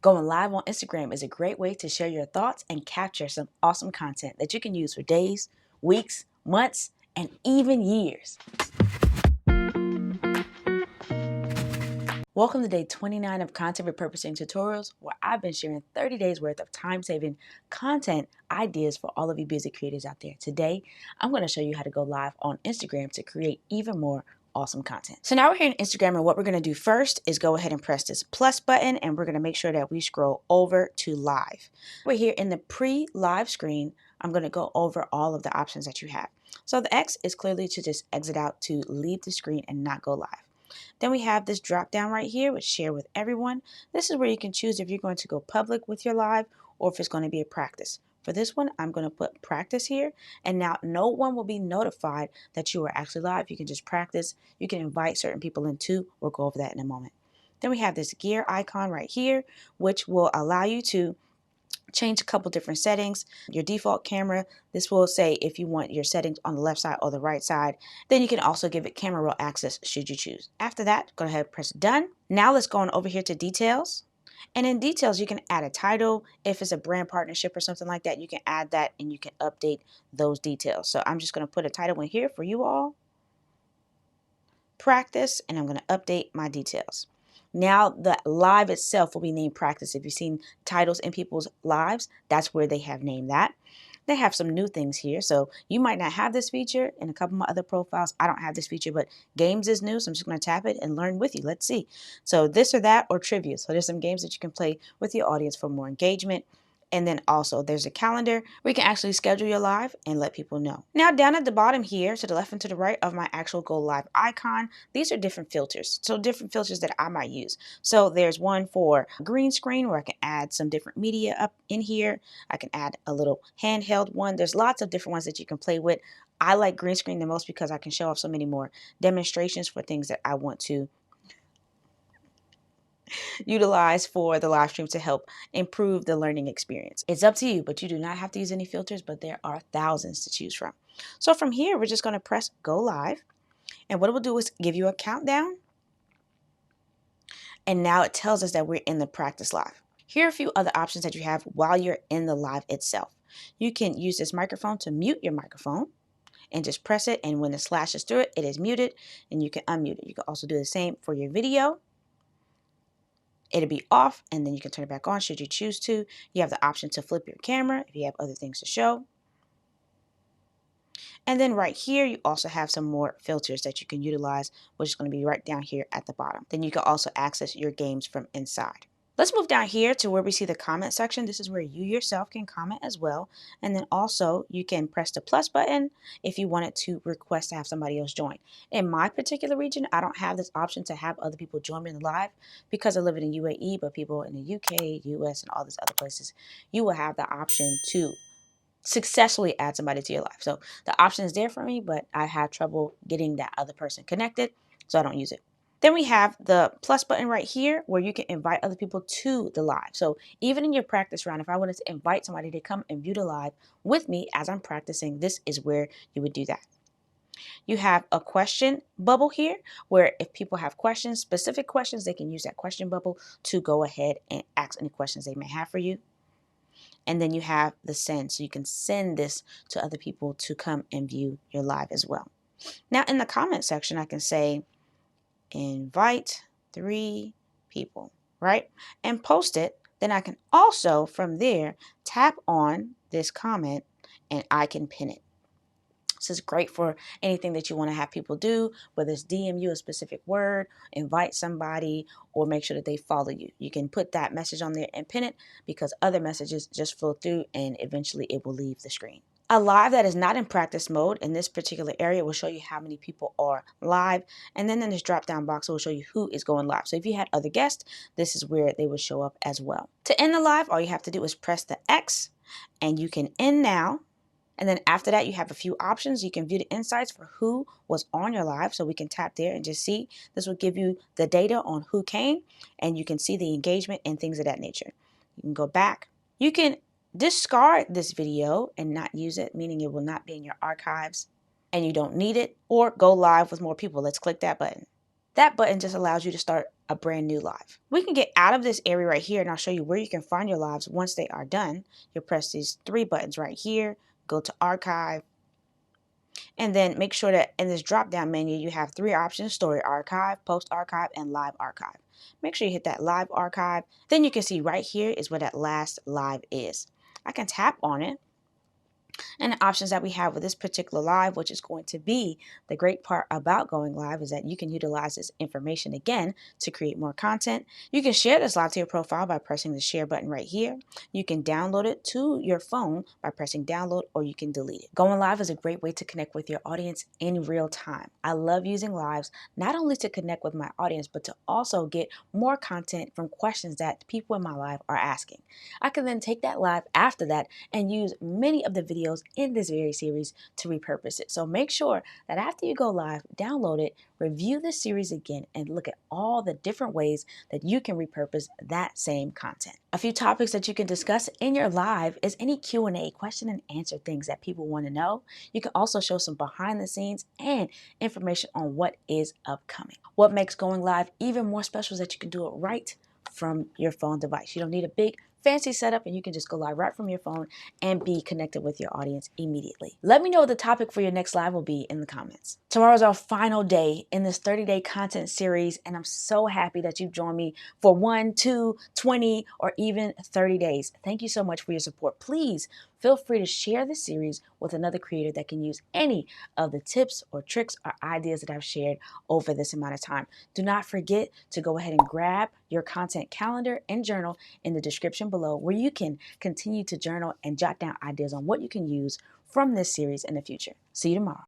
Going live on Instagram is a great way to share your thoughts and capture some awesome content that you can use for days, weeks, months, and even years. Welcome to day 29 of Content Repurposing Tutorials, where I've been sharing 30 days worth of time-saving content ideas for all of you busy creators out there. Today, I'm going to show you how to go live on Instagram to create even more awesome content. So now we're here on Instagram, and what we're going to do first is go ahead and press this plus button, and we're going to make sure that we scroll over to live. We're here in the pre-live screen. I'm going to go over all of the options that you have. So the X is clearly to just exit out, to leave the screen and not go live. Then we have this drop down right here with share with everyone. This is where you can choose if you're going to go public with your live or if it's going to be a practice. For this one, I'm going to put practice here, and now no one will be notified that you are actually live. You can just practice. You can invite certain people in too. We'll go over that in a moment. Then we have this gear icon right here, which will allow you to change a couple different settings. Your default camera, this will say if you want your settings on the left side or the right side. Then you can also give it camera roll access should you choose. After that, go ahead and press done. Now let's go on over here to details. And in details, you can add a title. If it's a brand partnership or something like that, you can add that and you can update those details. So I'm just going to put a title in here for you all. Practice, and I'm going to update my details. Now the live itself will be named practice. If you've seen titles in people's lives, that's where they have named that. They have some new things here. So you might not have this feature in a couple of my other profiles. I don't have this feature, but games is new. So I'm just going to tap it and learn with you. Let's see. So this or that or trivia. So there's some games that you can play with your audience for more engagement. And then also there's a calendar where you can actually schedule your live and let people know. Now down at the bottom here, to the left and to the right of my actual go live icon, these are different filters. So different filters that I might use. So there's one for green screen where I can add some different media up in here. I can add a little handheld one. There's lots of different ones that you can play with. I like green screen the most because I can show off so many more demonstrations for things that I want to utilize for the live stream to help improve the learning experience. It's up to you, but you do not have to use any filters, but there are thousands to choose from. So from here, we're just going to press go live. And what it will do is give you a countdown. And now it tells us that we're in the practice live. Here are a few other options that you have while you're in the live itself. You can use this microphone to mute your microphone and just press it. And when the slash is through it, it is muted and you can unmute it. You can also do the same for your video. It'll be off and then you can turn it back on should you choose to. You have the option to flip your camera if you have other things to show. And then right here, you also have some more filters that you can utilize, which is going to be right down here at the bottom. Then you can also access your games from inside. Let's move down here to where we see the comment section. This is where you yourself can comment as well. And then also you can press the plus button if you wanted to request to have somebody else join. In my particular region, I don't have this option to have other people join me in the live because I live in the UAE, but people in the UK, US, and all these other places, you will have the option to successfully add somebody to your life. So the option is there for me, but I had trouble getting that other person connected, so I don't use it. Then we have the plus button right here where you can invite other people to the live. So even in your practice round, if I wanted to invite somebody to come and view the live with me as I'm practicing, this is where you would do that. You have a question bubble here where if people have questions, specific questions, they can use that question bubble to go ahead and ask any questions they may have for you. And then you have the send, so you can send this to other people to come and view your live as well. Now in the comment section, I can say invite 3 people, right? And post it. Then I can also from there tap on this comment and I can pin it. This is great for anything that you want to have people do, whether it's DM you a specific word, invite somebody, or make sure that they follow you. You can put that message on there and pin it because other messages just flow through and eventually it will leave the screen. A live that is not in practice mode in this particular area will show you how many people are live. And then in this drop down box, it will show you who is going live. So if you had other guests, this is where they would show up as well. To end the live, all you have to do is press the X and you can end now. And then after that, you have a few options. You can view the insights for who was on your live. So we can tap there and just see. This will give you the data on who came and you can see the engagement and things of that nature. You can go back. You can discard this video and not use it, meaning it will not be in your archives and you don't need it, or go live with more people. Let's click that button. That button just allows you to start a brand new live. We can get out of this area right here, and I'll show you where you can find your lives once they are done. You'll press these three buttons right here, go to archive, and then make sure that in this drop down menu you have three options: story archive, post archive, and live archive. Make sure you hit that live archive. Then you can see right here is where that last live is. I can tap on it, and the options that we have with this particular live, which is going to be the great part about going live, is that you can utilize this information again to create more content. You can share this live to your profile by pressing the share button right here. You can download it to your phone by pressing download, or you can delete it. Going live is a great way to connect with your audience in real time. I love using lives not only to connect with my audience, but to also get more content from questions that people in my live are asking. I can then take that live after that and use many of the videos in this very series to repurpose it. So make sure that after you go live, download it, review the series again, and look at all the different ways that you can repurpose that same content. A few topics that you can discuss in your live is any Q&A, question and answer things that people want to know. You can also show some behind the scenes and information on what is upcoming. What makes going live even more special is that you can do it right from your phone device. You don't need a big fancy setup, and you can just go live right from your phone and be connected with your audience immediately. Let me know what the topic for your next live will be in the comments. Tomorrow is our final day in this 30-day content series, and I'm so happy that you've joined me for 1, 2, 20, or even 30 days. Thank you so much for your support. Please feel free to share this series with another creator that can use any of the tips or tricks or ideas that I've shared over this amount of time. Do not forget to go ahead and grab your content calendar and journal in the description below, where you can continue to journal and jot down ideas on what you can use from this series in the future. See you tomorrow.